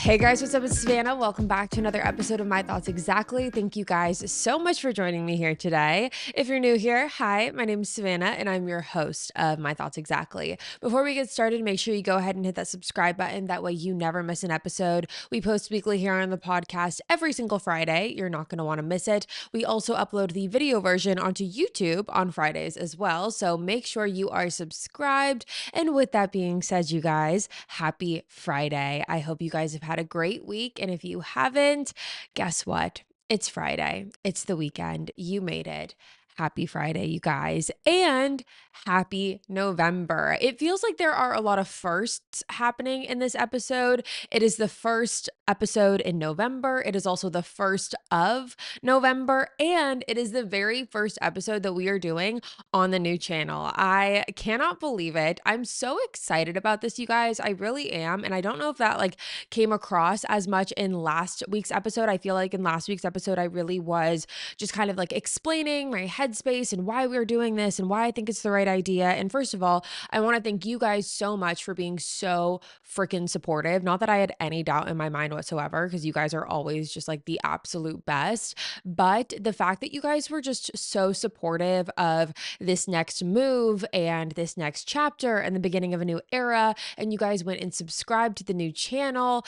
Hey guys, what's up? It's Savannah. Welcome back to another episode of My Thoughts Exactly. Thank you guys so much for joining me here today. If you're new here, hi, my name is Savannah and I'm your host of My Thoughts Exactly. Before we get started, make sure you go ahead and hit that subscribe button. That way you never miss an episode. We post weekly here on the podcast every single Friday. You're not going to want to miss it. We also upload the video version onto YouTube on Fridays as well. So make sure you are subscribed. And with that being said, you guys, happy Friday. I hope you guys have had a great week. And if you haven't, guess what? It's Friday. It's the weekend. You made it. Happy Friday, you guys, and happy November. It feels like there are a lot of firsts happening in this episode. It is the first episode in November. It is also the first of November, and it is the very first episode that we are doing on the new channel. I cannot believe it. I'm so excited about this, you guys. I really am. And I don't know if that came across as much in last week's episode. I feel like in last week's episode, I really was just kind of explaining my headspace and why we're doing this and why I think it's the right idea. And first of all, I want to thank you guys so much for being so freaking supportive. Not that I had any doubt in my mind whatsoever, because you guys are always just the absolute best. But the fact that you guys were just so supportive of this next move and this next chapter and the beginning of a new era, and you guys went and subscribed to the new channel,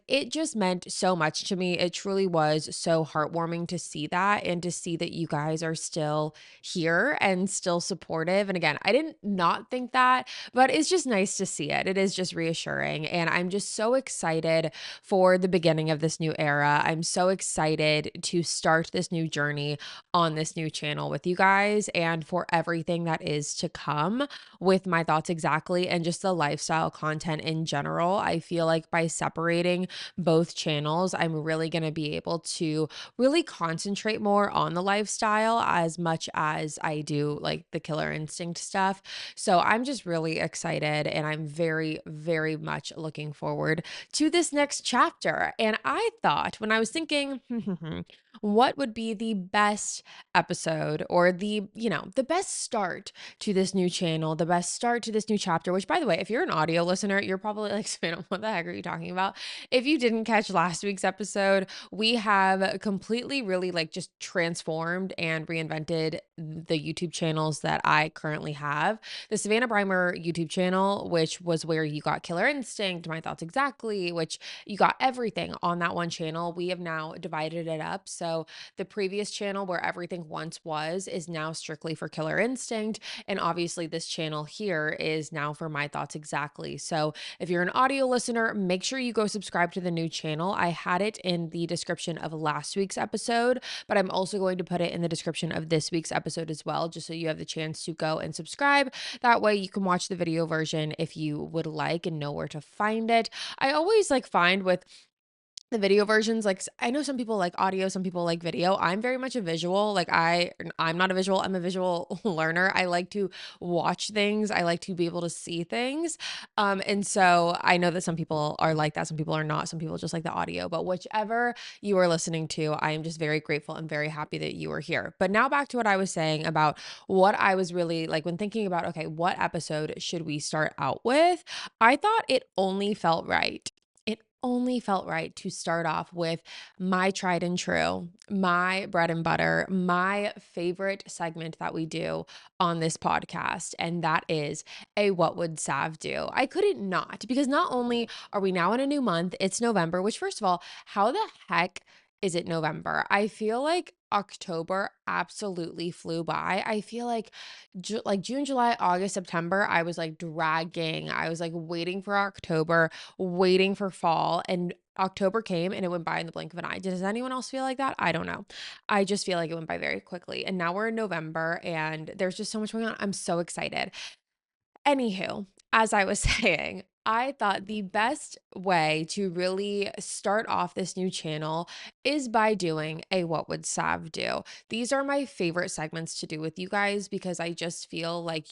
it just meant so much to me. It truly was so heartwarming to see that and to see that you guys are still here and still supportive. And again, I didn't not think that, but it's just nice to see it. It is just reassuring. And I'm just so excited for the beginning of this new era. I'm so excited to start this new journey on this new channel with you guys and for everything that is to come with My Thoughts Exactly and just the lifestyle content in general. I feel like by separating both channels, I'm really going to be able to really concentrate more on the lifestyle as much as I do the killer instinct stuff. So I'm just really excited and I'm very, very much looking forward to this next chapter. And I thought when I was thinking, what would be the best episode or the best start to this new channel, the best start to this new chapter, which by the way, if you're an audio listener, you're probably like, Savannah, what the heck are you talking about? If you didn't catch last week's episode, we have completely really just transformed and reinvented the YouTube channels that I currently have. The Savannah Brimer YouTube channel, which was where you got Killer Instinct, My Thoughts Exactly, which you got everything on that one channel. We have now divided it up. So the previous channel where everything once was is now strictly for Killer Instinct. And obviously this channel here is now for My Thoughts Exactly. So if you're an audio listener, make sure you go subscribe to the new channel. I had it in the description of last week's episode, but I'm also going to put it in the description of this week's episode as well, just so you have the chance to go and subscribe. That way you can watch the video version if you would like and know where to find it. I always find with the video versions, I know some people like audio, some people like video. I'm very much a visual. I'm not a visual, I'm a visual learner. I like to watch things. I like to be able to see things. And so I know that some people are like that, some people are not, some people just like the audio, but whichever you are listening to, I am just very grateful and very happy that you are here. But now back to what I was saying about what I was really when thinking about, okay, what episode should we start out with? I thought it only felt right. It only felt right to start off with my tried and true, my bread and butter, my favorite segment that we do on this podcast. And that is a What Would Sav Do? I couldn't not, because not only are we now in a new month, it's November, which first of all, how the heck is it November? I feel like October absolutely flew by. I feel like June, July, August, September, I was dragging. I was waiting for October, waiting for fall, and October came and it went by in the blink of an eye. Does anyone else feel like that? I don't know. I just feel like it went by very quickly. And now we're in November and there's just so much going on. I'm so excited. Anywho, as I was saying, I thought the best way to really start off this new channel is by doing a What Would Sav Do? These are my favorite segments to do with you guys because I just feel like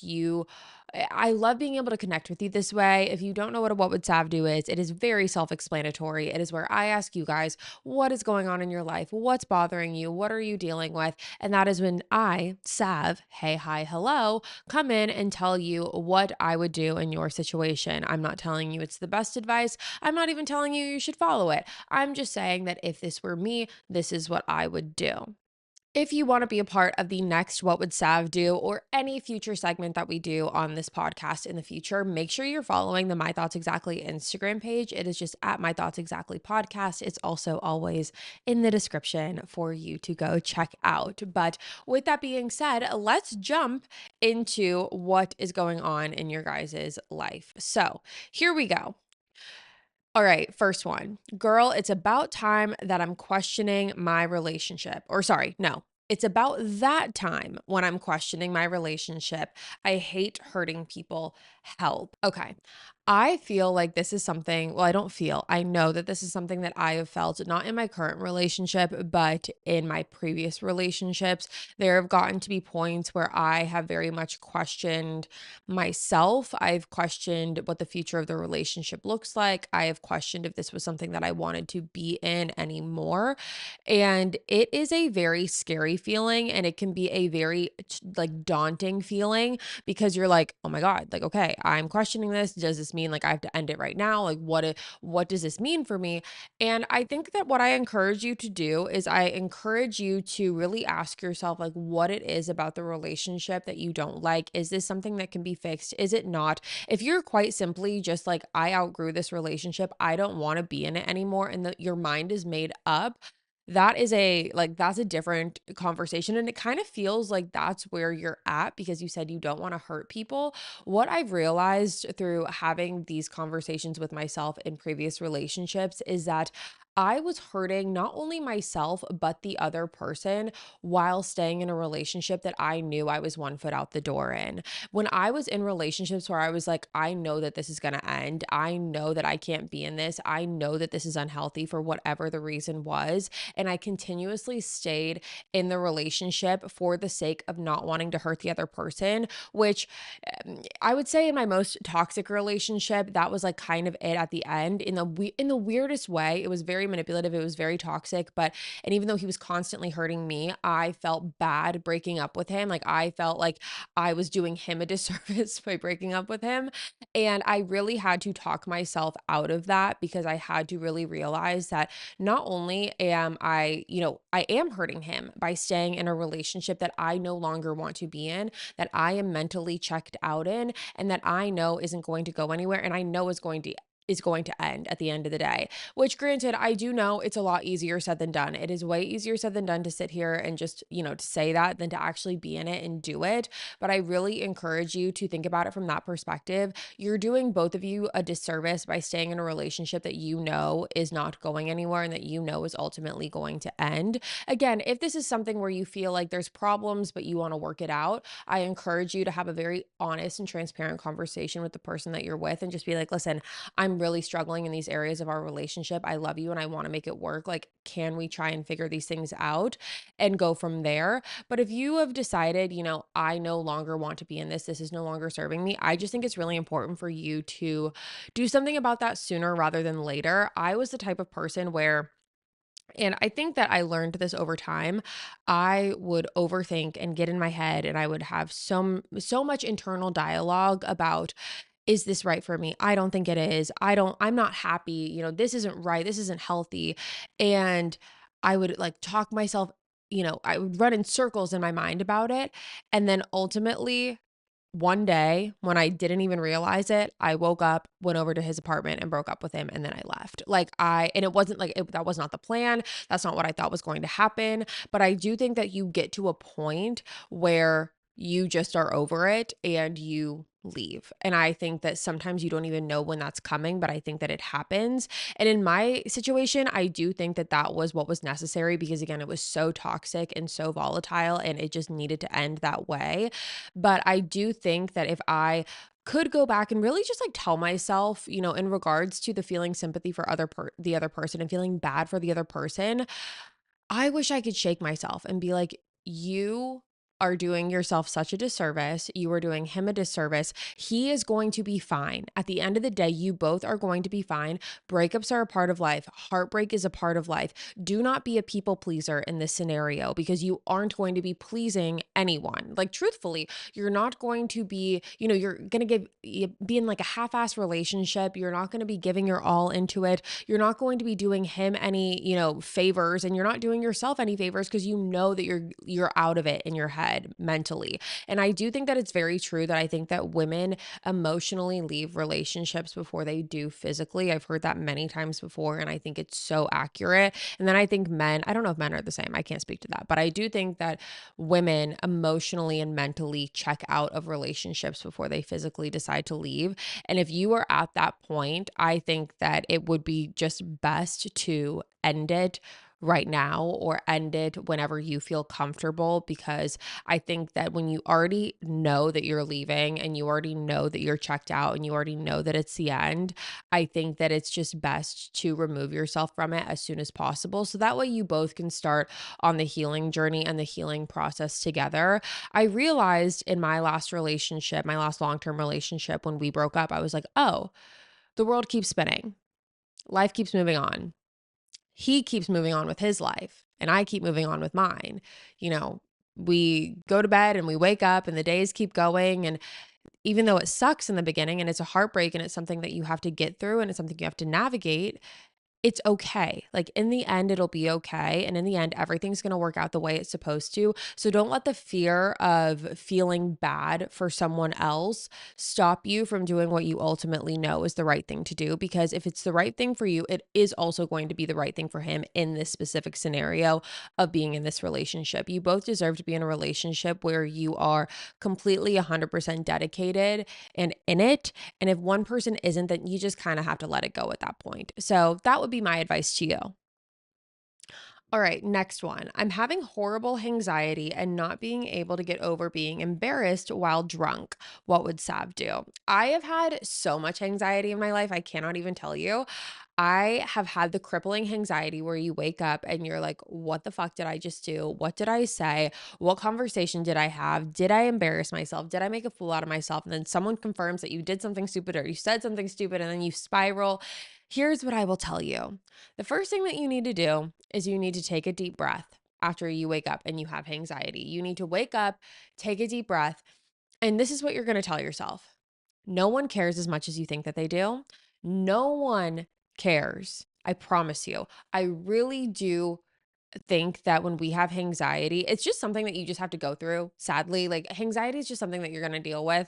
I love being able to connect with you this way. If you don't know what a What Would Sav Do is, it is very self-explanatory. It is where I ask you guys, what is going on in your life? What's bothering you? What are you dealing with? And that is when I, Sav, hey, hi, hello, come in and tell you what I would do in your situation. I'm not telling you it's the best advice. I'm not even telling you you should follow it. I'm just saying that if this were me, this is what I would do. If you want to be a part of the next What Would Sav Do or any future segment that we do on this podcast in the future, make sure you're following the My Thoughts Exactly Instagram page. It is just at My Thoughts Exactly podcast. It's also always in the description for you to go check out. But with that being said, let's jump into what is going on in your guys' life. So here we go. All right, first one. Girl, it's about time that I'm questioning my relationship. Or sorry, no. It's about that time when I'm questioning my relationship. I hate hurting people. Help. Okay. I feel like this is something, well, I don't feel, I know that this is something that I have felt not in my current relationship, but in my previous relationships. There have gotten to be points where I have very much questioned myself. I've questioned what the future of the relationship looks like. I have questioned if this was something that I wanted to be in anymore. And it is a very scary feeling, and it can be a very like daunting feeling because you're like, oh my God, like, okay, I'm questioning this. Does this mean like I have to end it right now? Like, what does this mean for me? And I think that what I encourage you to do is I encourage you to really ask yourself like what it is about the relationship that you don't like. Is this something that can be fixed? Is it not? If you're quite simply just like, I outgrew this relationship, I don't want to be in it anymore, and that your mind is made up, that is that's a different conversation. And it kind of feels like that's where you're at because you said you don't want to hurt people. What I've realized through having these conversations with myself in previous relationships is that I was hurting not only myself, but the other person while staying in a relationship that I knew I was one foot out the door in. When I was in relationships where I was like, I know that this is going to end. I know that I can't be in this. I know that this is unhealthy for whatever the reason was. And I continuously stayed in the relationship for the sake of not wanting to hurt the other person, which I would say in my most toxic relationship, that was like kind of it at the end. In the weirdest way, it was very manipulative, it was very toxic, but and even though he was constantly hurting me, I felt bad breaking up with him. Like I felt like I was doing him a disservice by breaking up with him. And I really had to talk myself out of that because I had to really realize that not only am I, I am hurting him by staying in a relationship that I no longer want to be in, that I am mentally checked out in, and that I know isn't going to go anywhere, and I know is going to end at the end of the day. Which granted, I do know it's a lot easier said than done. It is way easier said than done to sit here and just, to say that than to actually be in it and do it. But I really encourage you to think about it from that perspective. You're doing both of you a disservice by staying in a relationship that you know is not going anywhere and that you know is ultimately going to end. Again, if this is something where you feel like there's problems but you want to work it out, I encourage you to have a very honest and transparent conversation with the person that you're with and just be like, listen, I'm really struggling in these areas of our relationship. I love you and I want to make it work. Like, can we try and figure these things out and go from there? But if you have decided, I no longer want to be in this, this is no longer serving me, I just think it's really important for you to do something about that sooner rather than later. I was the type of person where, and I think that I learned this over time, I would overthink and get in my head, and I would have so much internal dialogue about, is this right for me? I don't think it is. I'm not happy. This isn't right. This isn't healthy. And I would like talk myself, I would run in circles in my mind about it. And then ultimately, one day when I didn't even realize it, I woke up, went over to his apartment and broke up with him, and then I left. And it wasn't like that was not the plan. That's not what I thought was going to happen. But I do think that you get to a point where you just are over it and you leave. And I think that sometimes you don't even know when that's coming, but I think that it happens. And in my situation, I do think that that was what was necessary because, again, it was so toxic and so volatile and it just needed to end that way. But I do think that if I could go back and really just like tell myself, in regards to the feeling sympathy for the other person and feeling bad for the other person, I wish I could shake myself and be like, you are doing yourself such a disservice. You are doing him a disservice. He is going to be fine. At the end of the day, you both are going to be fine. Breakups are a part of life. Heartbreak is a part of life. Do not be a people pleaser in this scenario because you aren't going to be pleasing anyone. Like, truthfully, you're not going to be, you're going to be in like a half-ass relationship. You're not going to be giving your all into it. You're not going to be doing him any, favors, and you're not doing yourself any favors because you know that you're out of it in your head mentally. And I do think that it's very true that I think that women emotionally leave relationships before they do physically. I've heard that many times before, and I think it's so accurate. And then I think men, I don't know if men are the same. I can't speak to that, but I do think that women emotionally and mentally check out of relationships before they physically decide to leave. And if you are at that point, I think that it would be just best to end it right now or end it whenever you feel comfortable, because I think that when you already know that you're leaving and you already know that you're checked out and you already know that it's the end, I think that it's just best to remove yourself from it as soon as possible. So that way you both can start on the healing journey and the healing process together. I realized in my last relationship, my last long-term relationship, when we broke up, I was like, oh, the world keeps spinning. Life keeps moving on. He keeps moving on with his life and I keep moving on with mine. You know, we go to bed and we wake up and the days keep going. And even though it sucks in the beginning and it's a heartbreak and it's something that you have to get through and it's something you have to navigate, it's okay. Like, in the end, it'll be okay. And in the end, everything's going to work out the way it's supposed to. So don't let the fear of feeling bad for someone else stop you from doing what you ultimately know is the right thing to do. Because if it's the right thing for you, it is also going to be the right thing for him in this specific scenario of being in this relationship. You both deserve to be in a relationship where you are completely 100% dedicated and in it. And if one person isn't, then you just kind of have to let it go at that point. So that would be my advice to you. All right, next one. I'm having horrible anxiety and not being able to get over being embarrassed while drunk. What would Sav do? I have had so much anxiety in my life, I cannot even tell you. I have had the crippling anxiety where you wake up and you're like, what the fuck did I just do? What did I say? What conversation did I have? Did I embarrass myself? Did I make a fool out of myself? And then someone confirms that you did something stupid or you said something stupid and then you spiral. Here's what I will tell you. The first thing that you need to do is you need to take a deep breath after you wake up and you have anxiety. You need to wake up, take a deep breath, and this is what you're going to tell yourself. No one cares as much as you think that they do. No one cares. I promise you. I really do think that when we have anxiety, it's just something that you just have to go through. Sadly, like, anxiety is just something that you're going to deal with.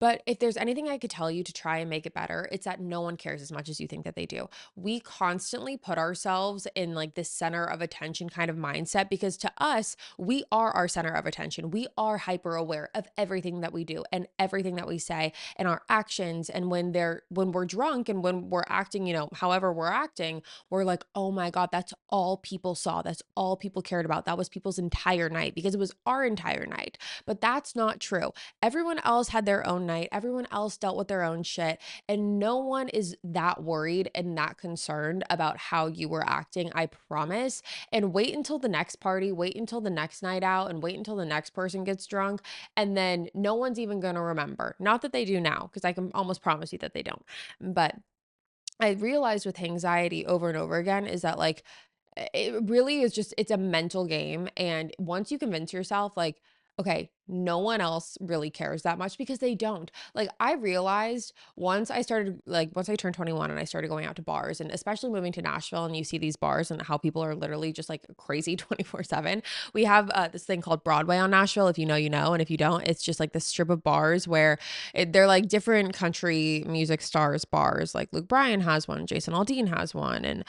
But if there's anything I could tell you to try and make it better, it's that no one cares as much as you think that they do. We constantly put ourselves in like this center of attention kind of mindset because to us, we are our center of attention. We are hyper aware of everything that we do and everything that we say and our actions. And when we're drunk and when we're acting, however we're acting, we're like, oh my God, that's all people saw. That's all people cared about. That was people's entire night because it was our entire night. But that's not true. Everyone else had their own night. Everyone else dealt with their own shit. And no one is that worried and that concerned about how you were acting, I promise. And wait until the next party, wait until the next night out, and wait until the next person gets drunk. And then no one's even going to remember. Not that they do now, because I can almost promise you that they don't. But I realized with anxiety over and over again is that like it really is just it's a mental game. And once you convince yourself like, okay, no one else really cares that much because they don't. Like, I realized once I turned 21 and I started going out to bars, and especially moving to Nashville, and you see these bars and how people are literally just like crazy 24/7. We have this thing called Broadway on Nashville. If you know, you know. And if you don't, it's just like this strip of bars where they're like different country music stars bars. Like Luke Bryan has one, Jason Aldean has one, and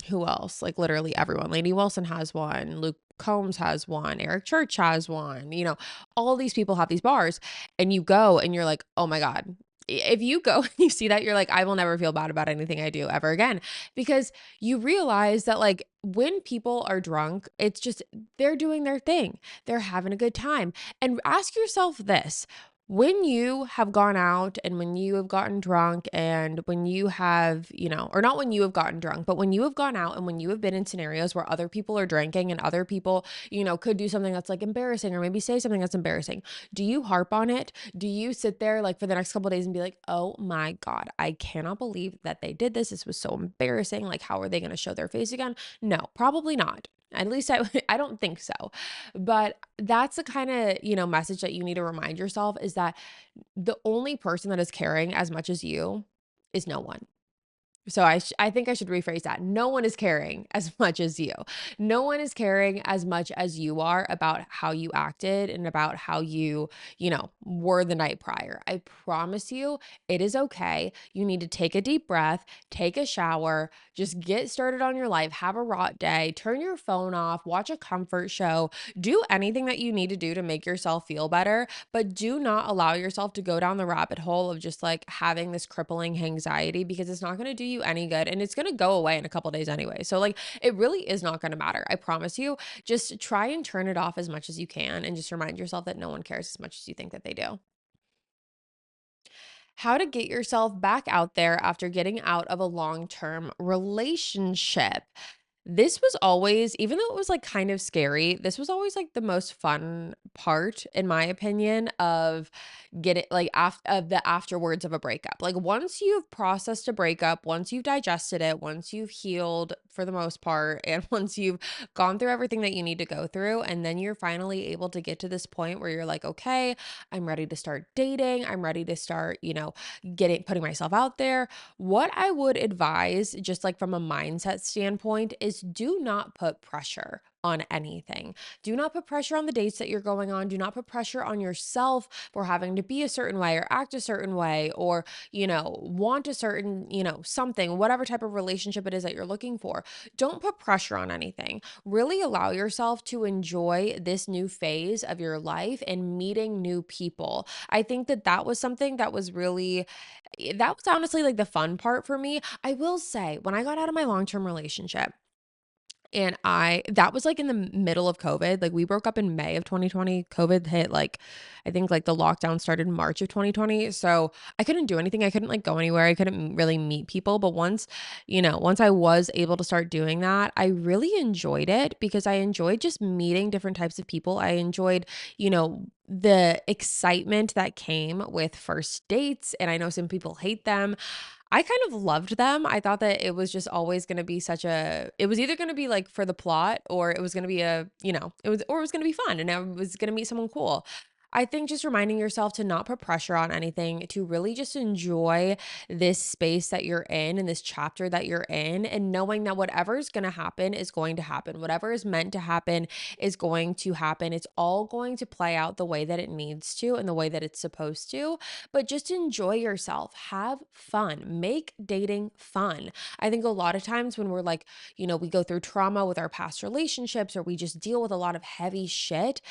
who else? Like literally everyone. Lady Wilson has one, Luke Combs has one, Eric Church has one, all these people have these bars, and you go and you're like, oh my God. If you go and you see that, you're like, I will never feel bad about anything I do ever again. Because you realize that like when people are drunk, it's just they're doing their thing. They're having a good time. And ask yourself this. When you have gone out and when you have gotten drunk and when you have, or not when you have gotten drunk, but when you have gone out and when you have been in scenarios where other people are drinking and other people, could do something that's like embarrassing or maybe say something that's embarrassing, do you harp on it? Do you sit there like for the next couple of days and be like, oh my God, I cannot believe that they did this. This was so embarrassing. Like, how are they going to show their face again? No, probably not. At least I don't think so. But that's the kind of, message that you need to remind yourself is that the only person that is caring as much as you is no one. So I think I should rephrase that. No one is caring as much as you. No one is caring as much as you are about how you acted and about how were the night prior. I promise you, it is okay. You need to take a deep breath, take a shower, just get started on your life, have a rot day, turn your phone off, watch a comfort show, do anything that you need to do to make yourself feel better, but do not allow yourself to go down the rabbit hole of just like having this crippling anxiety because it's not going to do you any good and it's going to go away in a couple days anyway. So like it really is not going to matter. I promise you. Just try and turn it off as much as you can and just remind yourself that no one cares as much as you think that they do. How to get yourself back out there after getting out of a long-term relationship. This was always, even though it was like kind of scary, this was always like the most fun part, in my opinion, of getting like of the afterwards of a breakup. Like once you've processed a breakup, once you've digested it, once you've healed for the most part, and once you've gone through everything that you need to go through, and then you're finally able to get to this point where you're like, okay, I'm ready to start dating. I'm ready to start, putting myself out there. What I would advise, just like from a mindset standpoint, is do not put pressure on anything. Do not put pressure on the dates that you're going on. Do not put pressure on yourself for having to be a certain way or act a certain way or, want a certain, something, whatever type of relationship it is that you're looking for. Don't put pressure on anything. Really allow yourself to enjoy this new phase of your life and meeting new people. I think that that was something that was really that was honestly like the fun part for me. I will say, when I got out of my long-term relationship, and that was like in the middle of COVID. Like we broke up in May of 2020. COVID hit like I think like the lockdown started in March of 2020. So I couldn't do anything. I couldn't like go anywhere. I couldn't really meet people. But once I was able to start doing that, I really enjoyed it because I enjoyed just meeting different types of people. I enjoyed, the excitement that came with first dates. And I know some people hate them. I kind of loved them. I thought that it was just always going to be it was either going to be like for the plot or it was going to be it was going to be fun and I was going to meet someone cool. I think just reminding yourself to not put pressure on anything, to really just enjoy this space that you're in and this chapter that you're in, and knowing that whatever is going to happen is going to happen. Whatever is meant to happen is going to happen. It's all going to play out the way that it needs to and the way that it's supposed to, but just enjoy yourself, have fun, make dating fun. I think a lot of times when we're like, we go through trauma with our past relationships or we just deal with a lot of heavy shit,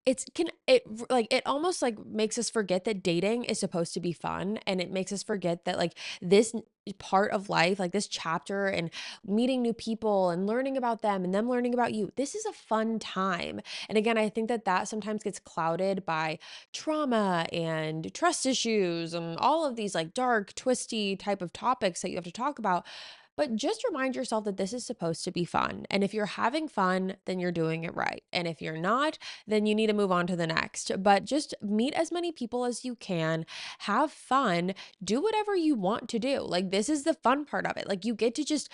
it almost like makes us forget that dating is supposed to be fun, and it makes us forget that like this part of life, like this chapter and meeting new people and learning about them and them learning about you, this is a fun time. And again, I think that that sometimes gets clouded by trauma and trust issues and all of these like dark, twisty type of topics that you have to talk about. But just remind yourself that this is supposed to be fun. And if you're having fun, then you're doing it right. And if you're not, then you need to move on to the next. But just meet as many people as you can, have fun, do whatever you want to do. Like, this is the fun part of it. Like, you get to just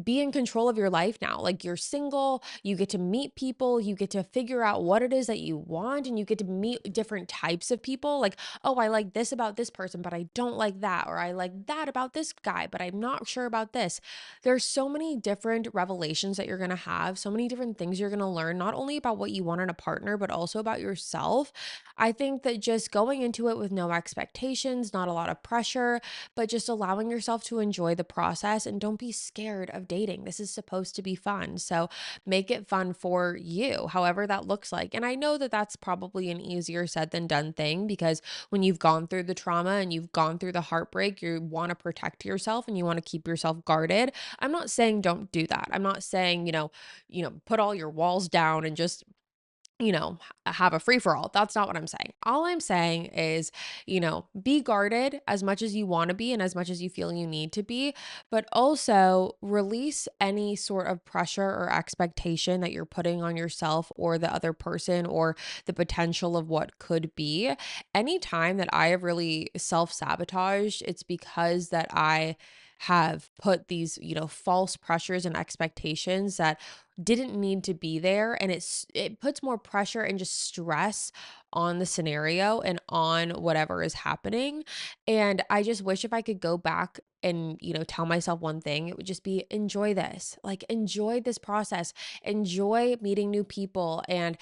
be in control of your life now. Like, you're single, you get to meet people, you get to figure out what it is that you want, and you get to meet different types of people. Like, oh, I like this about this person, but I don't like that. Or I like that about this guy, but I'm not sure about this. There's so many different revelations that you're going to have, so many different things you're going to learn, not only about what you want in a partner, but also about yourself. I think that just going into it with no expectations, not a lot of pressure, but just allowing yourself to enjoy the process, and don't be scared of dating. This is supposed to be fun. So make it fun for you, however that looks like. And I know that that's probably an easier said than done thing because when you've gone through the trauma and you've gone through the heartbreak, you want to protect yourself and you want to keep yourself guarded. I'm not saying don't do that. I'm not saying, put all your walls down and just have a free for all. That's not what I'm saying. All I'm saying is, be guarded as much as you want to be and as much as you feel you need to be, but also release any sort of pressure or expectation that you're putting on yourself or the other person or the potential of what could be. Anytime that I have really self sabotaged, it's because that I have put these, false pressures and expectations that didn't need to be there, and it puts more pressure and just stress on the scenario and on whatever is happening. And I just wish if I could go back and tell myself one thing, it would just be enjoy this, like enjoy this process, enjoy meeting new people, and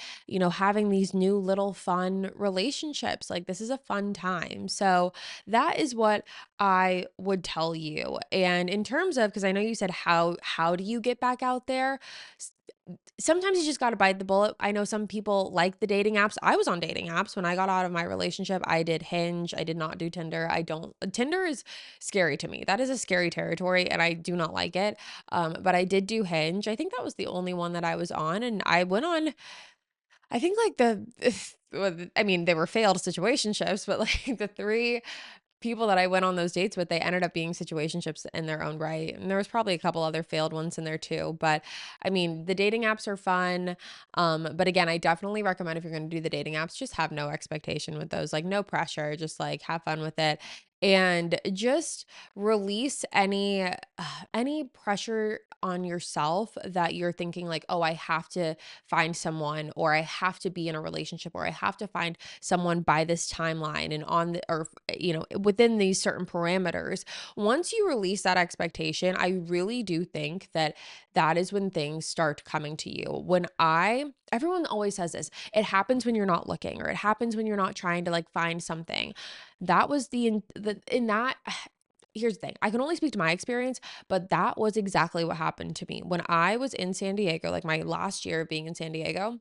having these new little fun relationships. Like this is a fun time. So that is what I would tell you. And in terms of, because I know you said how do you get back out there, sometimes you just got to bite the bullet. I know some people like the dating apps. I was on dating apps when I got out of my relationship. I did Hinge. I did not do Tinder. I don't, Tinder is scary to me. That is a scary territory and I do not like it. But I did do Hinge. I think that was the only one that I was on. And I went on, I think like I mean, they were failed situationships, but like the three people that I went on those dates with, they ended up being situationships in their own right. And there was probably a couple other failed ones in there too. But I mean, the dating apps are fun. But again, I definitely recommend if you're going to do the dating apps, just have no expectation with those, like no pressure, just like have fun with it. And just release any pressure on yourself that you're thinking like, oh, I have to find someone, or I have to be in a relationship, or I have to find someone by this timeline and on the, or within these certain parameters. Once you release that expectation, I really do think that that is when things start coming to you. Everyone always says this, it happens when you're not looking, or it happens when you're not trying to like find something. That was in that here's the thing, I can only speak to my experience, but that was exactly what happened to me when I was in San Diego, like my last year of being in San Diego.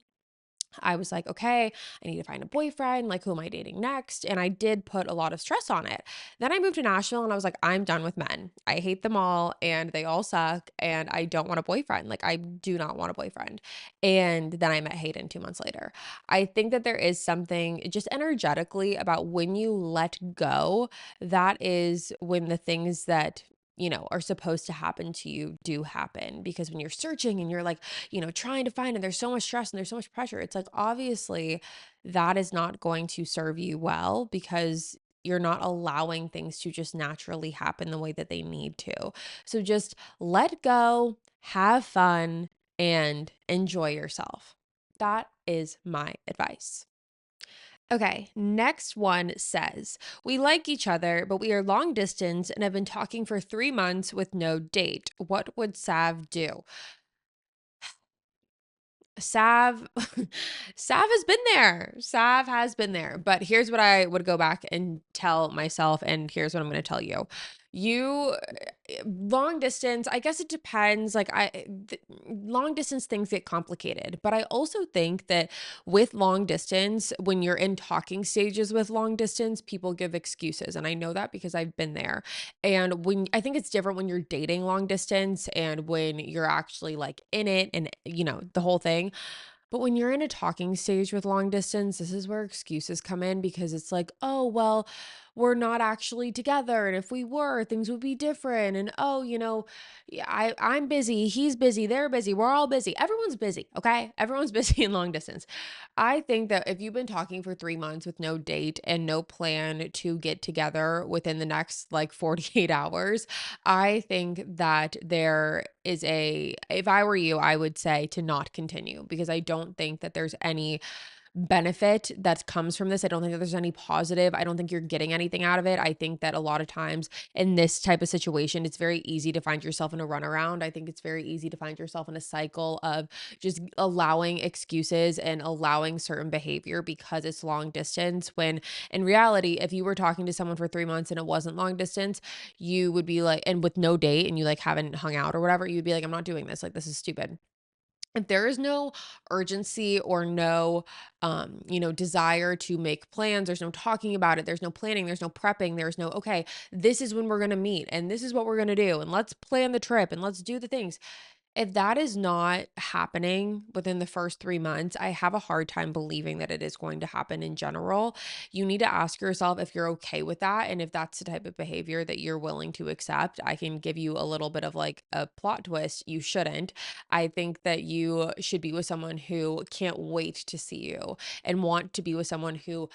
I was like, okay, I need to find a boyfriend. Like, who am I dating next? And I did put a lot of stress on it. Then I moved to Nashville and I was like, I'm done with men. I hate them all and they all suck. And I don't want a boyfriend. Like, I do not want a boyfriend. And then I met Hayden 2 months later. I think that there is something just energetically about when you let go, that is when the things that are supposed to happen to you do happen. Because when you're searching and you're like, trying to find, and there's so much stress and there's so much pressure, it's like, obviously, that is not going to serve you well because you're not allowing things to just naturally happen the way that they need to. So just let go, have fun, and enjoy yourself. That is my advice. Okay, next one says, we like each other, but we are long distance and have been talking for 3 months with no date. What would Sav do? Sav Sav has been there. Sav has been there. But here's what I would go back and tell myself, and here's what I'm going to tell you. You long distance, I guess it depends. Long distance things get complicated, but I also think that with long distance, when you're in talking stages with long distance, people give excuses, and I know that because I've been there. And when I think it's different when you're dating long distance and when you're actually like in it and the whole thing. But when you're in a talking stage with long distance, this is where excuses come in because it's like, oh, well, we're not actually together. And if we were, things would be different. And oh, yeah, I'm busy, he's busy, they're busy, we're all busy. Everyone's busy, okay? Everyone's busy in long distance. I think that if you've been talking for 3 months with no date and no plan to get together within the next like 48 hours, I think that if I were you, I would say to not continue because I don't think that there's any benefit that comes from this. I don't think that there's any positive. I don't think you're getting anything out of it. I think that a lot of times in this type of situation, it's very easy to find yourself in a runaround. I think it's very easy to find yourself in a cycle of just allowing excuses and allowing certain behavior because it's long distance. When in reality, if you were talking to someone for 3 months and it wasn't long distance, you would be like, and with no date and you like haven't hung out or whatever, you'd be like, I'm not doing this. Like, this is stupid. If there is no urgency or no desire to make plans, there's no talking about it, there's no planning, there's no prepping, there's no, okay, this is when we're going to meet and this is what we're going to do and let's plan the trip and let's do the things. If that is not happening within the first 3 months, I have a hard time believing that it is going to happen in general. You need to ask yourself if you're okay with that. And if that's the type of behavior that you're willing to accept. I can give you a little bit of like a plot twist. You shouldn't. I think that you should be with someone who can't wait to see you and want to be with someone who,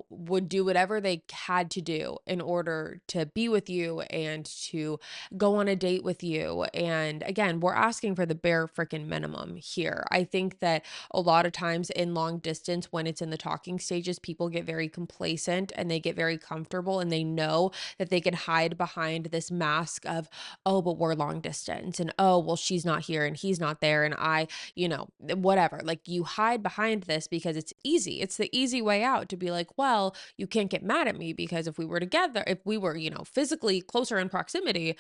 would do whatever they had to do in order to be with you and to go on a date with you. And again, we're asking for the bare freaking minimum here. I think that a lot of times in long distance, when it's in the talking stages, people get very complacent and they get very comfortable and they know that they can hide behind this mask of, oh, but we're long distance, and oh, well, she's not here and he's not there. And whatever. Like you hide behind this because it's easy. It's the easy way out to be like, well, you can't get mad at me because if we were together, if we were, physically closer in proximity,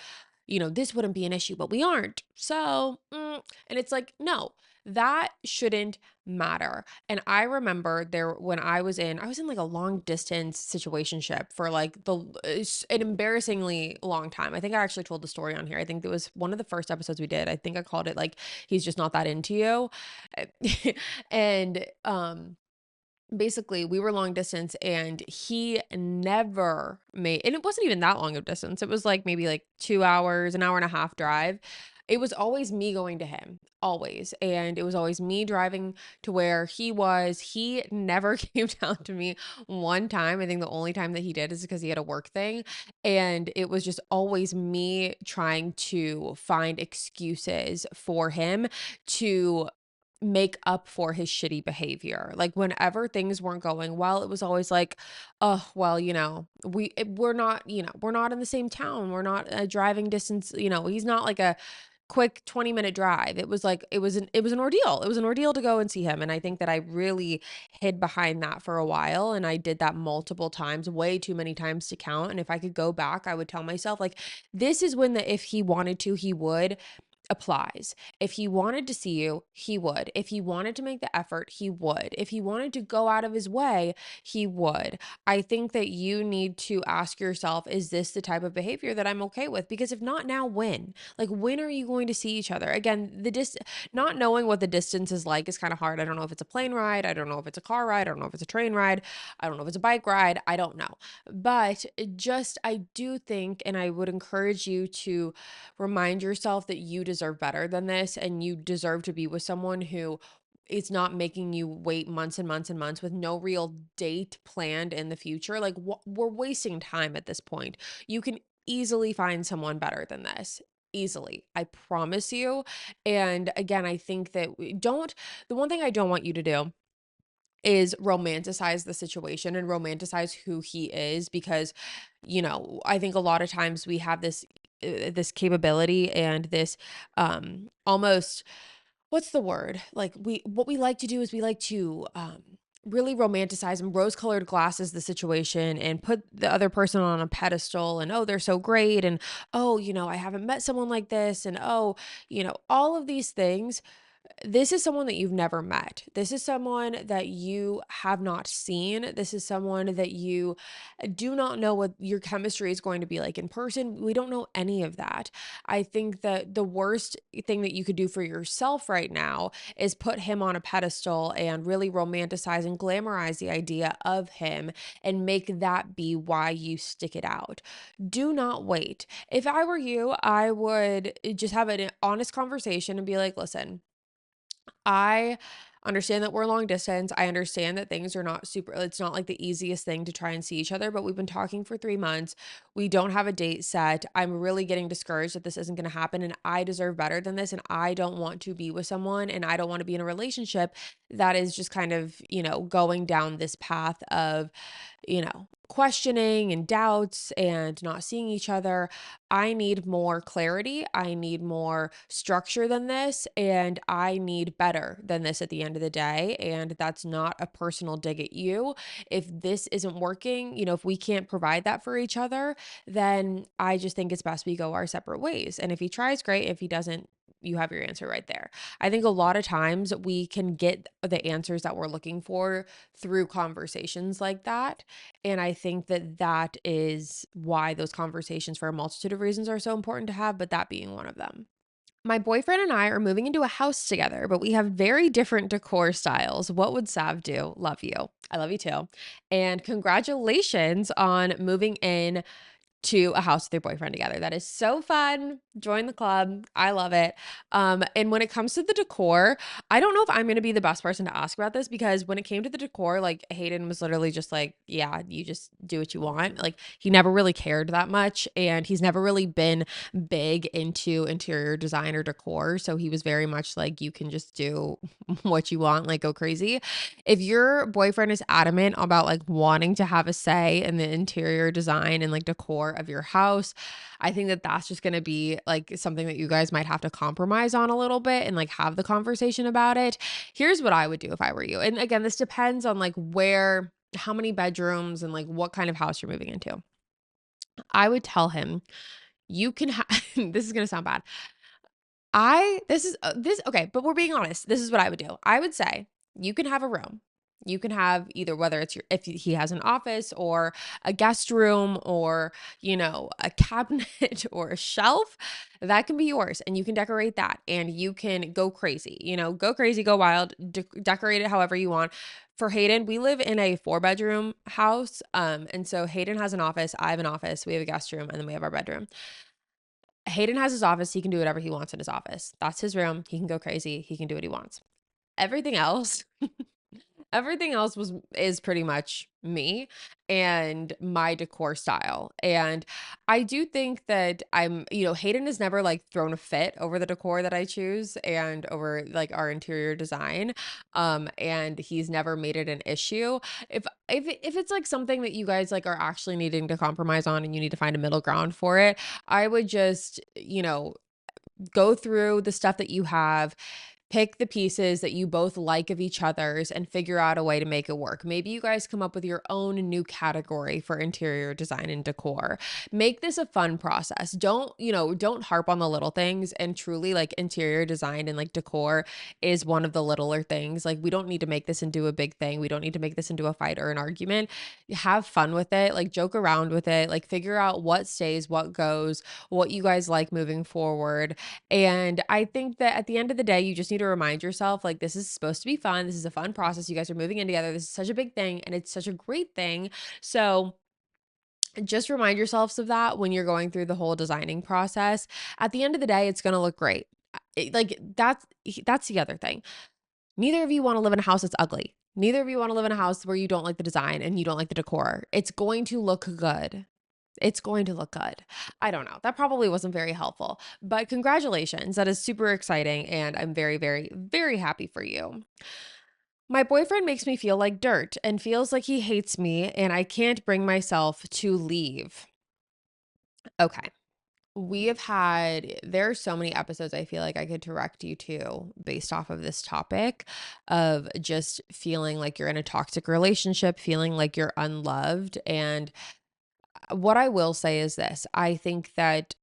this wouldn't be an issue, but we aren't. So, and it's like, no, that shouldn't matter. And I remember there when I was in like a long distance situationship for like an embarrassingly long time. I think I actually told the story on here. I think it was one of the first episodes we did. I think I called it like, he's just not that into you. and, basically we were long distance and he never made, and it wasn't even that long of distance, it was like maybe like 2 hours, an hour and a half drive. It was always me going to him, always, and it was always me driving to where he was. He never came down to me one time. I think the only time that he did is because he had a work thing, and it was just always me trying to find excuses for him to make up for his shitty behavior. Like whenever things weren't going well, it was always like, oh, well, we're not, we're not in the same town. We're not a driving distance, he's not like a quick 20-minute drive. It was like it was an ordeal. It was an ordeal to go and see him. And I think that I really hid behind that for a while. And I did that multiple times, way too many times to count. And if I could go back, I would tell myself, like, this is when if he wanted to, he would applies. If he wanted to see you, he would. If he wanted to make the effort, he would. If he wanted to go out of his way, he would. I think that you need to ask yourself, is this the type of behavior that I'm okay with? Because if not now, when? Like, when are you going to see each other? Again, not knowing what the distance is like is kind of hard. I don't know if it's a plane ride. I don't know if it's a car ride. I don't know if it's a train ride. I don't know if it's a bike ride. I don't know. But I do think, and I would encourage you to remind yourself that you deserve better than this and you deserve to be with someone who is not making you wait months and months and months with no real date planned in the future. Like we're wasting time at this point. You can easily find someone better than this. Easily. I promise you. And again, I think that the one thing I don't want you to do is romanticize the situation and romanticize who he is, because I think a lot of times we have this capability and this almost, what's the word, like what we like to do is we like to really romanticize and rose-colored glasses the situation and put the other person on a pedestal, and oh, they're so great, and oh, I haven't met someone like this, and oh, all of these things. This is someone that you've never met. This is someone that you have not seen. This is someone that you do not know what your chemistry is going to be like in person. We don't know any of that. I think that the worst thing that you could do for yourself right now is put him on a pedestal and really romanticize and glamorize the idea of him and make that be why you stick it out. Do not wait. If I were you, I would just have an honest conversation and be like, listen, I understand that we're long distance. I understand that things are not super, it's not like the easiest thing to try and see each other, but we've been talking for 3 months. We don't have a date set. I'm really getting discouraged that this isn't going to happen. And I deserve better than this. And I don't want to be with someone, and I don't want to be in a relationship that is just kind of, going down this path of, questioning and doubts and not seeing each other. I need more clarity. I need more structure than this. And I need better than this at the end of the day. And that's not a personal dig at you. If this isn't working, if we can't provide that for each other, then I just think it's best we go our separate ways. And if he tries, great. If he doesn't, you have your answer right there. I think a lot of times we can get the answers that we're looking for through conversations like that. And I think that that is why those conversations, for a multitude of reasons, are so important to have, but that being one of them. My boyfriend and I are moving into a house together, but we have very different decor styles. What would Sav do? Love you. I love you too. And congratulations on moving in to a house with your boyfriend together. That is so fun. Join the club. I love it. And when it comes to the decor, I don't know if I'm going to be the best person to ask about this because when it came to the decor, like Hayden was literally just like, yeah, you just do what you want. Like he never really cared that much and he's never really been big into interior design or decor. So he was very much like, you can just do what you want, like go crazy. If your boyfriend is adamant about like wanting to have a say in the interior design and like decor of your house, I think that that's just going to be like something that you guys might have to compromise on a little bit and like have the conversation about it. Here's what I would do if I were you. And again, this depends on like where, how many bedrooms and like what kind of house you're moving into. I would tell him, you can have, this is going to sound bad. Okay, but we're being honest. This is what I would do. I would say you can have a room. You can have either whether it's your if he has an office or a guest room or, a cabinet or a shelf, that can be yours and you can decorate that and you can go crazy. Go crazy, go wild, decorate it however you want. For Hayden, we live in a 4-bedroom house. And so Hayden has an office, I have an office, we have a guest room, and then we have our bedroom. Hayden has his office. He can do whatever he wants in his office. That's his room. He can go crazy. He can do what he wants. Everything else, everything else is pretty much me and my decor style. And I do think that Hayden has never like thrown a fit over the decor that I choose and over like our interior design. And he's never made it an issue. If it's like something that you guys like are actually needing to compromise on and you need to find a middle ground for it, I would just, go through the stuff that you have, pick the pieces that you both like of each other's and figure out a way to make it work. Maybe you guys come up with your own new category for interior design and decor. Make this a fun process. Don't harp on the little things, and truly like interior design and like decor is one of the littler things. Like we don't need to make this into a big thing. We don't need to make this into a fight or an argument. Have fun with it, like joke around with it, like figure out what stays, what goes, what you guys like moving forward. And I think that at the end of the day, you just need to remind yourself, like, this is supposed to be fun. This is a fun process. You guys are moving in together. This is such a big thing and it's such a great thing. So just remind yourselves of that when you're going through the whole designing process. At the end of the day, it's going to look great. That's the other thing. Neither of you want to live in a house that's ugly. Neither of you want to live in a house where you don't like the design and you don't like the decor. It's going to look good. It's going to look good. I don't know. That probably wasn't very helpful, but congratulations. That is super exciting. And I'm very, very, very happy for you. My boyfriend makes me feel like dirt and feels like he hates me, and I can't bring myself to leave. Okay. There are so many episodes I feel like I could direct you to based off of this topic of just feeling like you're in a toxic relationship, feeling like you're unloved. And what I will say is this: I think that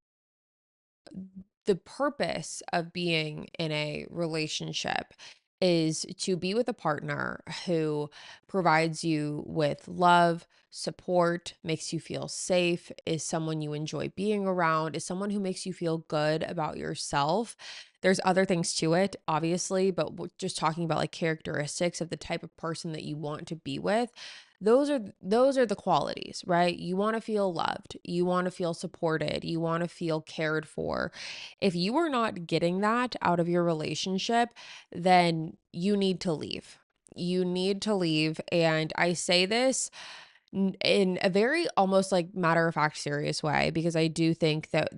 the purpose of being in a relationship is to be with a partner who provides you with love, support, makes you feel safe, is someone you enjoy being around, is someone who makes you feel good about yourself. There's other things to it, obviously, but we're just talking about like characteristics of the type of person that you want to be with. Those are the qualities, right? You want to feel loved, you want to feel supported, you want to feel cared for. If you are not getting that out of your relationship, then you need to leave. You need to leave. And I say this in a very almost like matter of fact serious way, because I do think that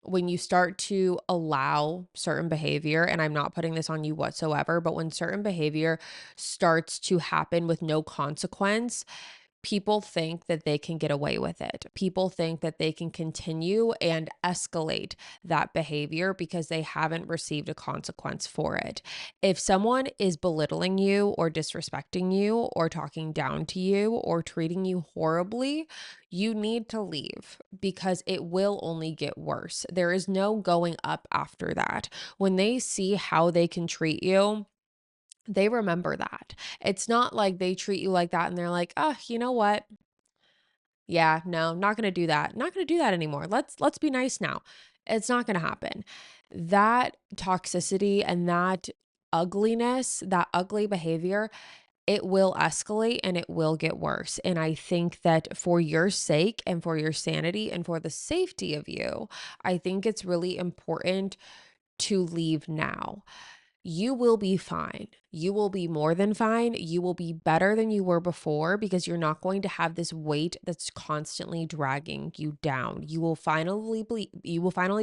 when you start to allow certain behavior, and I'm not putting this on you whatsoever, but when certain behavior starts to happen with no consequence, people think that they can get away with it. People think that they can continue and escalate that behavior because they haven't received a consequence for it. If someone is belittling you or disrespecting you or talking down to you or treating you horribly, you need to leave because it will only get worse. There is no going up after that. When they see how they can treat you, they remember that. It's not like they treat you like that and they're like, "Oh, you know what? Yeah, no, I'm not going to do that. Not going to do that anymore. Let's be nice now." It's not going to happen. That toxicity and that ugliness, that ugly behavior, it will escalate and it will get worse. And I think that for your sake and for your sanity and for the safety of you, I think it's really important to leave now. You will be fine. You will be more than fine. You will be better than you were before because you're not going to have this weight that's constantly dragging you down. You will finally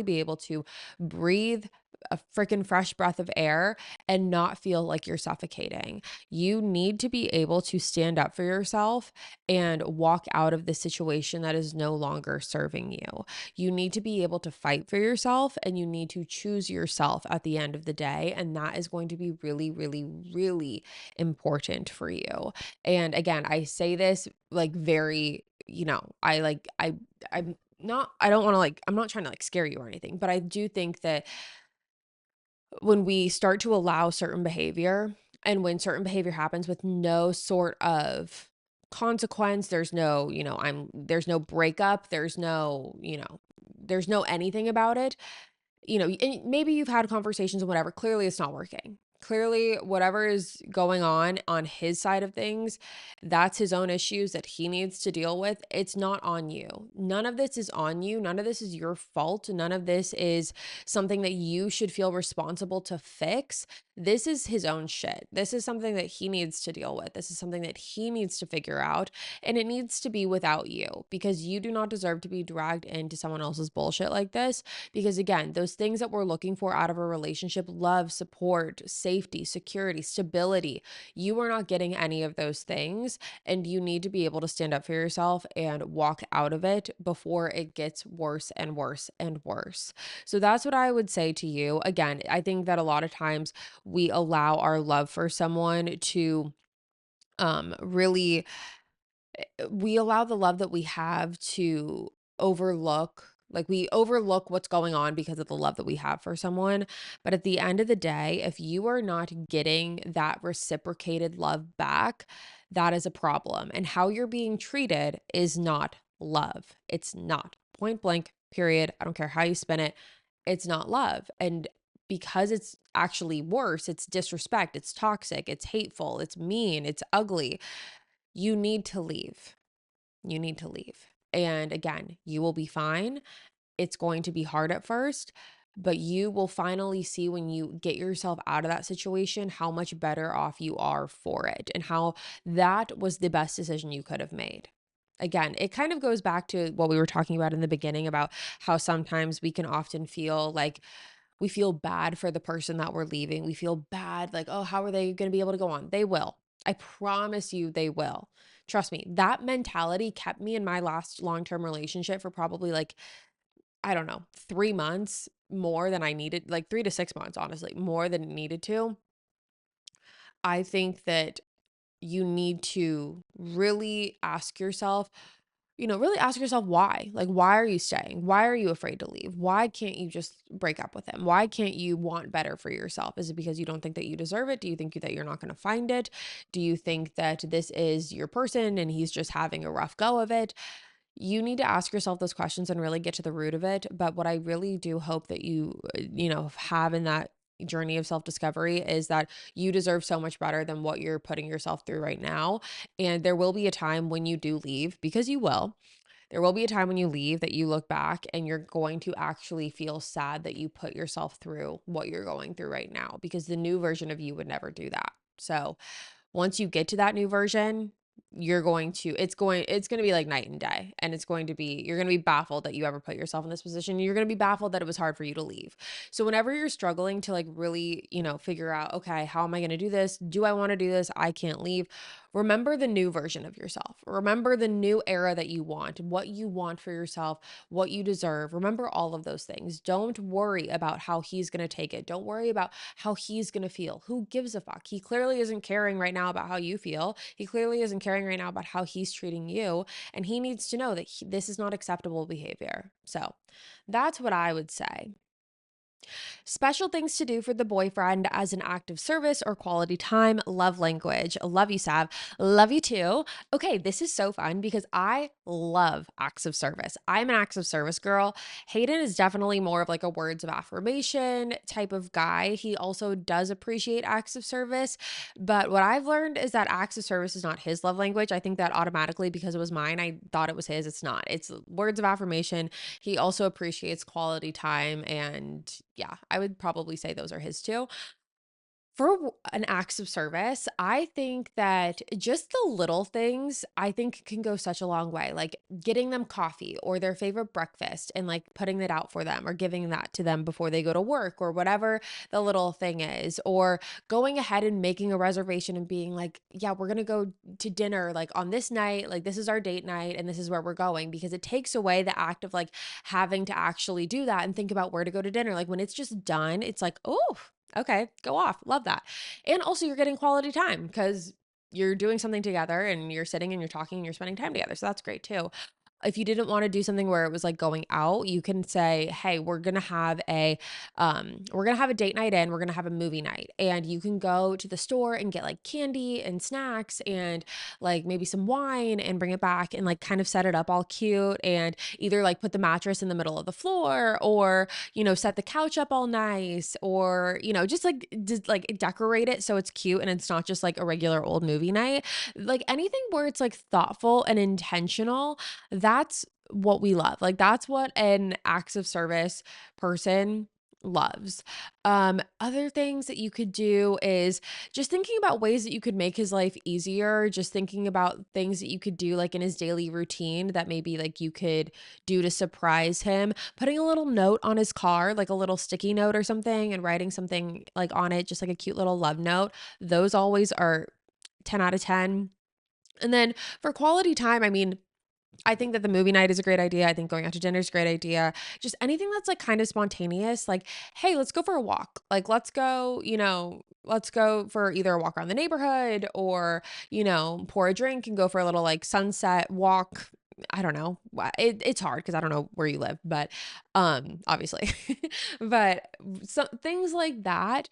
be able to breathe a freaking fresh breath of air and not feel like you're suffocating. You need to be able to stand up for yourself and walk out of the situation that is no longer serving you. You need to be able to fight for yourself and you need to choose yourself at the end of the day. And that is going to be really, really, really important for you. And again, I say this like very, I don't want to I'm not trying to scare you or anything, but I do think that when we start to allow certain behavior and when certain behavior happens with no sort of consequence, there's no breakup, there's no anything about it, and maybe you've had conversations and whatever, clearly it's not working. Clearly, whatever is going on his side of things, that's his own issues that he needs to deal with. It's not on you. None of this is on you. None of this is your fault. None of this is something that you should feel responsible to fix. This is his own shit. This is something that he needs to deal with. This is something that he needs to figure out. And it needs to be without you because you do not deserve to be dragged into someone else's bullshit like this. Because again, those things that we're looking for out of a relationship, love, support, safety, security, stability, you are not getting any of those things. And you need to be able to stand up for yourself and walk out of it before it gets worse and worse and worse. So that's what I would say to you. Again, I think that a lot of times we allow our love for someone to really we allow the love that we have to we overlook what's going on because of the love that we have for someone. But at the end of the day, if you are not getting that reciprocated love back, that is a problem. And how you're being treated is not love. It's not. Point blank, period. I don't care how you spin it. It's not love. And because it's actually worse, it's disrespect, it's toxic, it's hateful, it's mean, it's ugly. You need to leave. You need to leave. And again, you will be fine. It's going to be hard at first, but you will finally see when you get yourself out of that situation how much better off you are for it and how that was the best decision you could have made. Again, it kind of goes back to what we were talking about in the beginning about how sometimes we can often feel like we feel bad for the person that we're leaving. We feel bad, like, oh, how are they going to be able to go on? They will. I promise you they will. Trust me, that mentality kept me in my last long term relationship for probably I don't know, 3 months more than I needed, like 3 to 6 months, honestly, more than it needed to. I think that you need to really ask yourself why. Like, why are you staying? Why are you afraid to leave? Why can't you just break up with him? Why can't you want better for yourself? Is it because you don't think that you deserve it? Do you think that you're not going to find it? Do you think that this is your person and he's just having a rough go of it? You need to ask yourself those questions and really get to the root of it. But what I really do hope that have in that journey of self discovery is that you deserve so much better than what you're putting yourself through right now. And there will be a time when you do leave, because you will. There will be a time when you leave that you look back and you're going to actually feel sad that you put yourself through what you're going through right now, because the new version of you would never do that. So, once you get to that new version, it's going to be like night and day, and you're going to be baffled that you ever put yourself in this position. You're going to be baffled that it was hard for you to leave. So whenever you're struggling to really, figure out, okay, how am I going to do this? Do I want to do this? I can't leave. Remember the new version of yourself. Remember the new era that you want, what you want for yourself, what you deserve. Remember all of those things. Don't worry about how he's going to take it. Don't worry about how he's going to feel. Who gives a fuck? He clearly isn't caring right now about how you feel. He clearly isn't caring right now about how he's treating you. And he needs to know that this is not acceptable behavior. So that's what I would say. Special things to do for the boyfriend as an act of service or quality time. Love language. Love you, Sav. Love you too. Okay, this is so fun because I love acts of service. I'm an acts of service girl. Hayden is definitely more of like a words of affirmation type of guy. He also does appreciate acts of service. But what I've learned is that acts of service is not his love language. I think that automatically because it was mine, I thought it was his. It's not. It's words of affirmation. He also appreciates quality time. And yeah, I would probably say those are his too. For an acts of service, I think that just the little things I think can go such a long way. Like getting them coffee or their favorite breakfast and like putting it out for them or giving that to them before they go to work or whatever the little thing is. Or going ahead and making a reservation and being like, yeah, we're going to go to dinner like on this night. Like this is our date night and this is where we're going, because it takes away the act of like having to actually do that and think about where to go to dinner. Like when it's just done, it's like, oh, okay, go off. Love that. And also you're getting quality time because you're doing something together and you're sitting and you're talking and you're spending time together. So that's great too. If you didn't want to do something where it was like going out, you can say, "Hey, we're going to have a date night in, we're going to have a movie night." And you can go to the store and get like candy and snacks and like maybe some wine and bring it back and like kind of set it up all cute and either like put the mattress in the middle of the floor or, set the couch up all nice or, just like decorate it so it's cute and it's not just like a regular old movie night. Like anything where it's like thoughtful and intentional, that's what we love. Like that's what an acts of service person loves. Other things that you could do is just thinking about ways that you could make his life easier, just thinking about things that you could do like in his daily routine that maybe like you could do to surprise him. Putting a little note on his car, like a little sticky note or something, and writing something like on it, just like a cute little love note. Those always are 10 out of 10. And then for quality time, I mean, I think that the movie night is a great idea. I think going out to dinner is a great idea. Just anything that's like kind of spontaneous, like, hey, let's go for a walk. Like, let's go for either a walk around the neighborhood or, pour a drink and go for a little like sunset walk. I don't know. It's hard because I don't know where you live, but obviously, but some things like that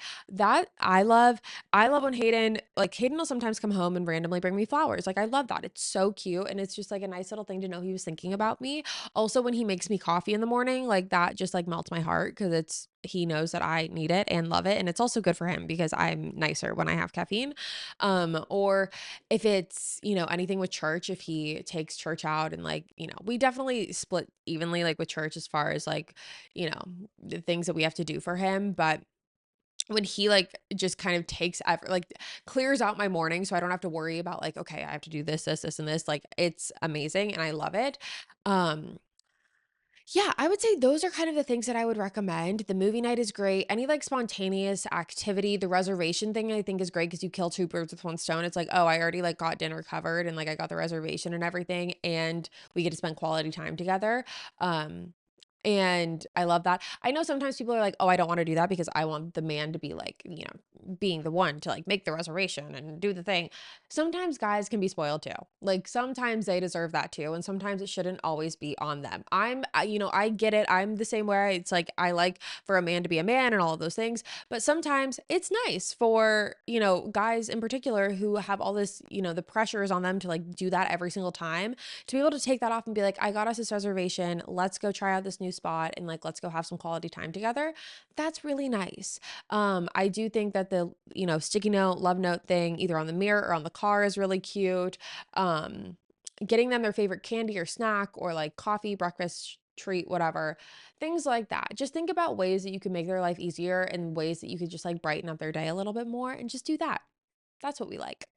I love. I love when Hayden will sometimes come home and randomly bring me flowers. Like I love that. It's so cute and it's just like a nice little thing to know he was thinking about me. Also when he makes me coffee in the morning, like that just like melts my heart because he knows that I need it and love it, and it's also good for him because I'm nicer when I have caffeine. Or if it's, anything with church, if he takes church out and like, we definitely split evenly like with church as far as like, the things that we have to do for him, but when he like just kind of takes effort, like clears out my morning so I don't have to worry about like, okay, I have to do this, and this, like it's amazing and I love it. Um, yeah, I would say those are kind of the things that I would recommend. The movie night is great. Any like spontaneous activity, the reservation thing I think is great because you kill two birds with one stone. It's like, oh, I already like got dinner covered and like I got the reservation and everything, and we get to spend quality time together. Um, and I love that. I know sometimes people are like, "Oh, I don't want to do that because I want the man to be like, being the one to like make the reservation and do the thing." Sometimes guys can be spoiled too. Like sometimes they deserve that too, and sometimes it shouldn't always be on them. I get it. I'm the same way. It's like I like for a man to be a man and all of those things, but sometimes it's nice for, guys in particular who have all this, the pressures on them to like do that every single time, to be able to take that off and be like, I got us this reservation. Let's go try out this new spot and like let's go have some quality time together. That's really nice. I do think that the, sticky note, love note thing, either on the mirror or on the car is really cute. Getting them their favorite candy or snack or like coffee, breakfast, treat, whatever, things like that. Just think about ways that you can make their life easier and ways that you could just like brighten up their day a little bit more and just do that. That's what we like.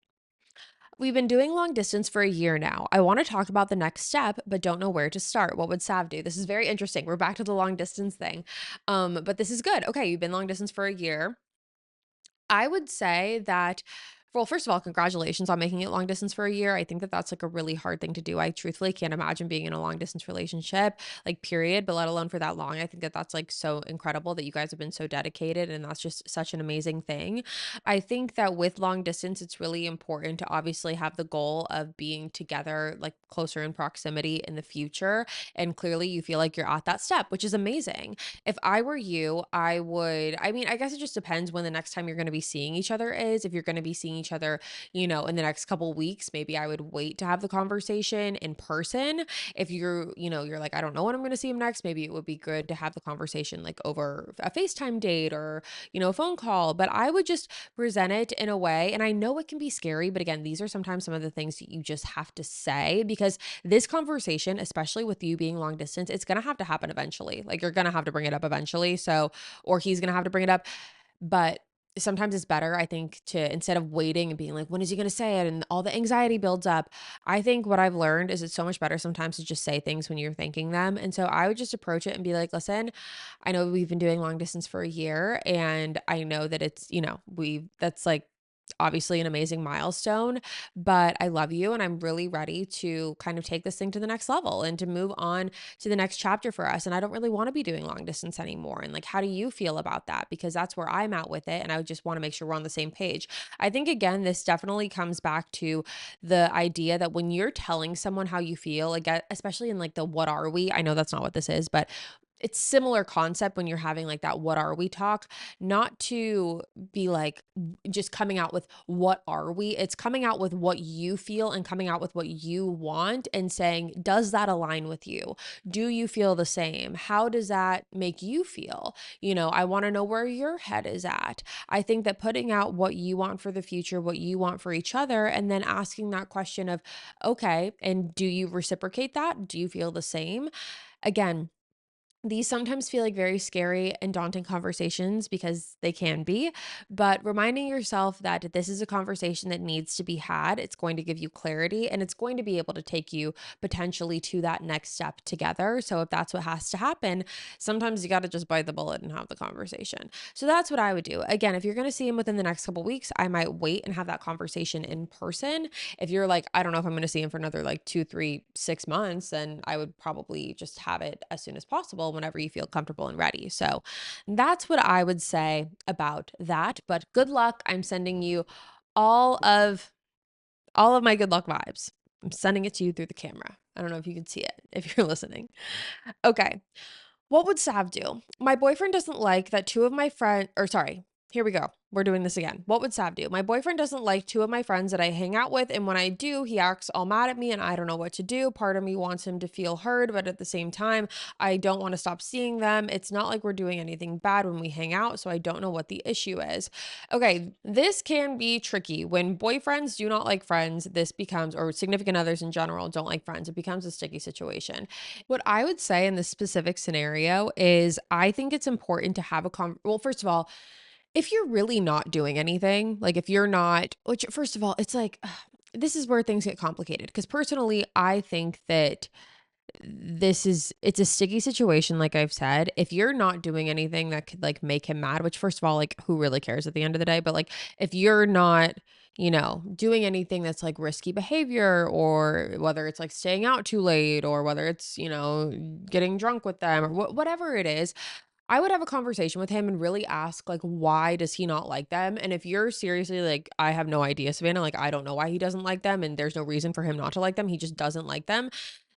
We've been doing long distance for a year now. I want to talk about the next step, but don't know where to start. What would Sav do? This is very interesting. We're back to the long distance thing. But this is good. Okay, you've been long distance for a year. I would say that Well, first of all, congratulations on making it long distance for a year. I think that that's like a really hard thing to do. I truthfully can't imagine being in a long distance relationship, like period, but let alone for that long. I think that that's like so incredible that you guys have been so dedicated, and that's just such an amazing thing. I think that with long distance, it's really important to obviously have the goal of being together, like closer in proximity in the future. And clearly you feel like you're at that step, which is amazing. If I were you, I mean, I guess it just depends when the next time you're going to be seeing each other is. If you're going to be seeing each other, in the next couple weeks, maybe I would wait to have the conversation in person. If you're like, I don't know when I'm going to see him next, maybe it would be good to have the conversation like over a FaceTime date or, a phone call. But I would just present it in a way, and I know it can be scary, but again, these are sometimes some of the things that you just have to say because this conversation, especially with you being long distance, it's going to have to happen eventually. Like you're going to have to bring it up eventually. So, or he's going to have to bring it up. But sometimes it's better, I think, to instead of waiting and being like, when is he going to say it? And all the anxiety builds up. I think what I've learned is it's so much better sometimes to just say things when you're thinking them. And so I would just approach it and be like, listen, I know we've been doing long distance for a year and I know that it's, that's like, obviously an amazing milestone, but I love you and I'm really ready to kind of take this thing to the next level and to move on to the next chapter for us. And I don't really want to be doing long distance anymore. And like, how do you feel about that? Because that's where I'm at with it. And I would just want to make sure we're on the same page. I think, again, this definitely comes back to the idea that when you're telling someone how you feel, like, especially in like the what are we, I know that's not what this is, but it's similar concept when you're having like that what are we talk, not to be like just coming out with what are we, it's coming out with what you feel and coming out with what you want and saying, does that align with you? Do you feel the same? How does that make you feel? I want to know where your head is at. I think that putting out what you want for the future, what you want for each other, and then asking that question of, okay, and do you reciprocate that? Do you feel the same? Again, these sometimes feel like very scary and daunting conversations because they can be, but reminding yourself that this is a conversation that needs to be had, it's going to give you clarity and it's going to be able to take you potentially to that next step together. So if that's what has to happen, sometimes you got to just bite the bullet and have the conversation. So that's what I would do. Again, if you're going to see him within the next couple weeks, I might wait and have that conversation in person. If you're like, I don't know if I'm going to see him for another like 2, 3, 6 months, then I would probably just have it as soon as possible whenever you feel comfortable and ready. So that's what I would say about that. But good luck. I'm sending you all of my good luck vibes. I'm sending it to you through the camera. I don't know if you can see it if you're listening. Okay. What would Sav do? My boyfriend doesn't like that two of my friends, or sorry, here we go. We're doing this again. What would Sav do? My boyfriend doesn't like two of my friends that I hang out with, and when I do, he acts all mad at me and I don't know what to do. Part of me wants him to feel heard, but at the same time, I don't want to stop seeing them. It's not like we're doing anything bad when we hang out, so I don't know what the issue is. Okay, this can be tricky. When boyfriends do not like friends, this becomes, or significant others in general don't like friends, it becomes a sticky situation. What I would say in this specific scenario is I think it's important to have well, first of all, if you're really not doing anything, like if you're not, which first of all, it's like, this is where things get complicated. Because personally, I think that it's a sticky situation, like I've said. If you're not doing anything that could like make him mad, which first of all, like who really cares at the end of the day? But like if you're not, doing anything that's like risky behavior, or whether it's like staying out too late, or whether it's, getting drunk with them, or whatever it is, I would have a conversation with him and really ask, like, why does he not like them? And if you're seriously like, I have no idea, Savannah, like, I don't know why he doesn't like them, and there's no reason for him not to like them, he just doesn't like them,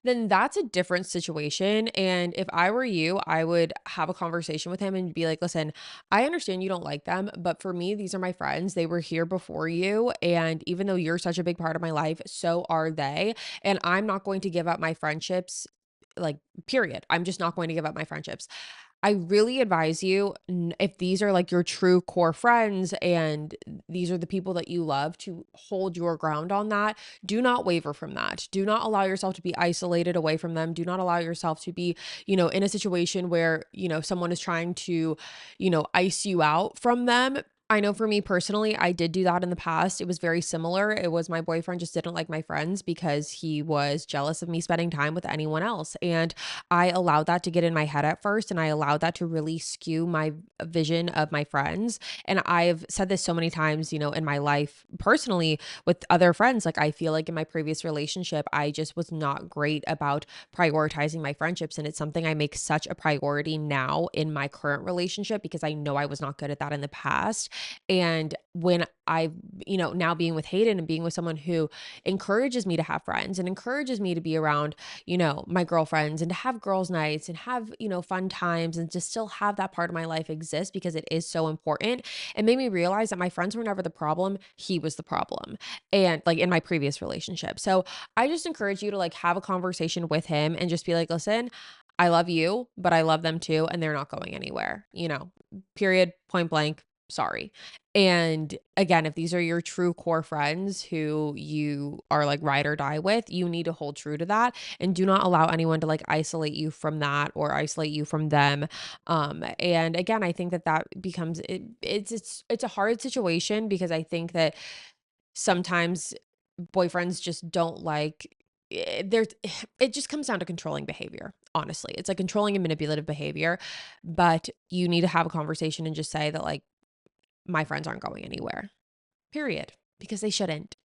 then that's a different situation. And if I were you, I would have a conversation with him and be like, listen, I understand you don't like them, but for me, these are my friends. They were here before you. And even though you're such a big part of my life, so are they. And I'm not going to give up my friendships, like, period. I'm just not going to give up my friendships. I really advise you, if these are like your true core friends and these are the people that you love, to hold your ground on that. Do not waver from that. Do not allow yourself to be isolated away from them. Do not allow yourself to be, in a situation where, someone is trying to, ice you out from them. I know for me personally, I did do that in the past. It was very similar. It was my boyfriend just didn't like my friends because he was jealous of me spending time with anyone else. And I allowed that to get in my head at first. And I allowed that to really skew my vision of my friends. And I've said this so many times, in my life personally with other friends. Like, I feel like in my previous relationship, I just was not great about prioritizing my friendships. And it's something I make such a priority now in my current relationship because I know I was not good at that in the past. And when now being with Hayden and being with someone who encourages me to have friends and encourages me to be around, my girlfriends and to have girls' nights and have, fun times and to still have that part of my life exist because it is so important, it made me realize that my friends were never the problem. He was the problem. And like in my previous relationship. So I just encourage you to like have a conversation with him and just be like, listen, I love you, but I love them too. And they're not going anywhere, period, point blank. Sorry. And again, if these are your true core friends who you are like ride or die with, you need to hold true to that and do not allow anyone to like isolate you from that or isolate you from them. And again, I think that becomes it's a hard situation because I think that sometimes boyfriends just don't like there's it just comes down to controlling behavior. Honestly, it's like controlling and manipulative behavior, but you need to have a conversation and just say that like my friends aren't going anywhere, period, because they shouldn't.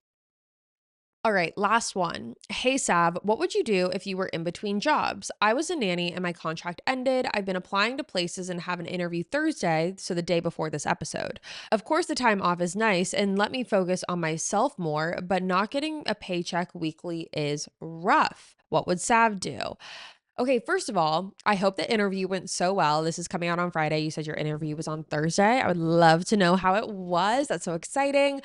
All right, last one. Hey, Sav, what would you do if you were in between jobs? I was a nanny and my contract ended. I've been applying to places and have an interview Thursday, so the day before this episode. Of course, the time off is nice and let me focus on myself more, but not getting a paycheck weekly is rough. What would Sav do? Okay, first of all, I hope the interview went so well. This is coming out on Friday. You said your interview was on Thursday. I would love to know how it was. That's so exciting.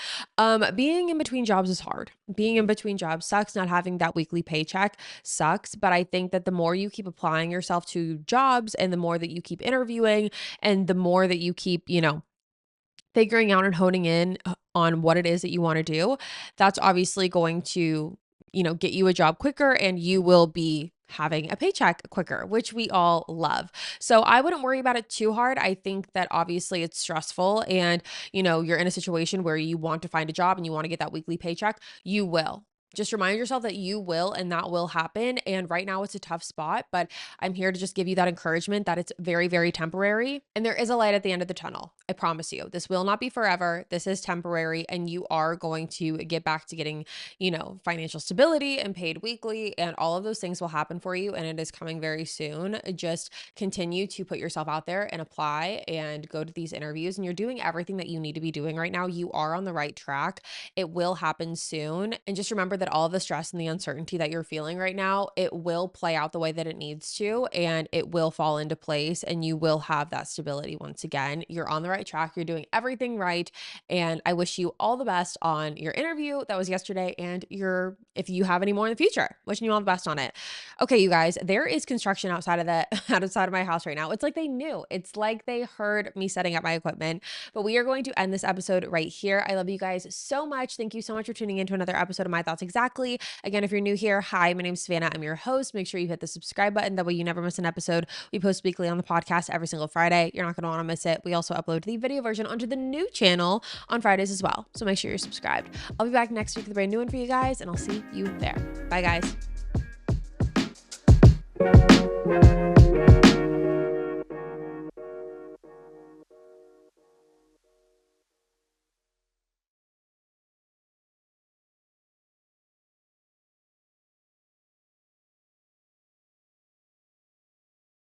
Being in between jobs is hard. Being in between jobs sucks. Not having that weekly paycheck sucks. But I think that the more you keep applying yourself to jobs and the more that you keep interviewing and the more that you keep, figuring out and honing in on what it is that you want to do, that's obviously going to, get you a job quicker and you will be having a paycheck quicker, which we all love. So I wouldn't worry about it too hard. I think that obviously it's stressful and, you're in a situation where you want to find a job and you want to get that weekly paycheck, you will. Just remind yourself that you will and that will happen. And right now it's a tough spot, but I'm here to just give you that encouragement that it's very, very temporary. And there is a light at the end of the tunnel. I promise you. This will not be forever. This is temporary. And you are going to get back to getting, financial stability and paid weekly. And all of those things will happen for you. And it is coming very soon. Just continue to put yourself out there and apply and go to these interviews. And you're doing everything that you need to be doing right now. You are on the right track. It will happen soon. And just remember that all of the stress and the uncertainty that you're feeling right now, it will play out the way that it needs to, and it will fall into place and you will have that stability once again. You're on the right track. You're doing everything right. And I wish you all the best on your interview that was yesterday and if you have any more in the future, wishing you all the best on it. Okay, you guys, there is construction outside of my house right now. It's like they knew. It's like they heard me setting up my equipment. But we are going to end this episode right here. I love you guys so much. Thank you so much for tuning in to another episode of My Thoughts Exactly. Again, if you're new here, hi, my name's Savannah. I'm your host. Make sure you hit the subscribe button. That way you never miss an episode. We post weekly on the podcast every single Friday. You're not going to want to miss it. We also upload the video version onto the new channel on Fridays as well. So make sure you're subscribed. I'll be back next week with a brand new one for you guys, and I'll see you there. Bye, guys.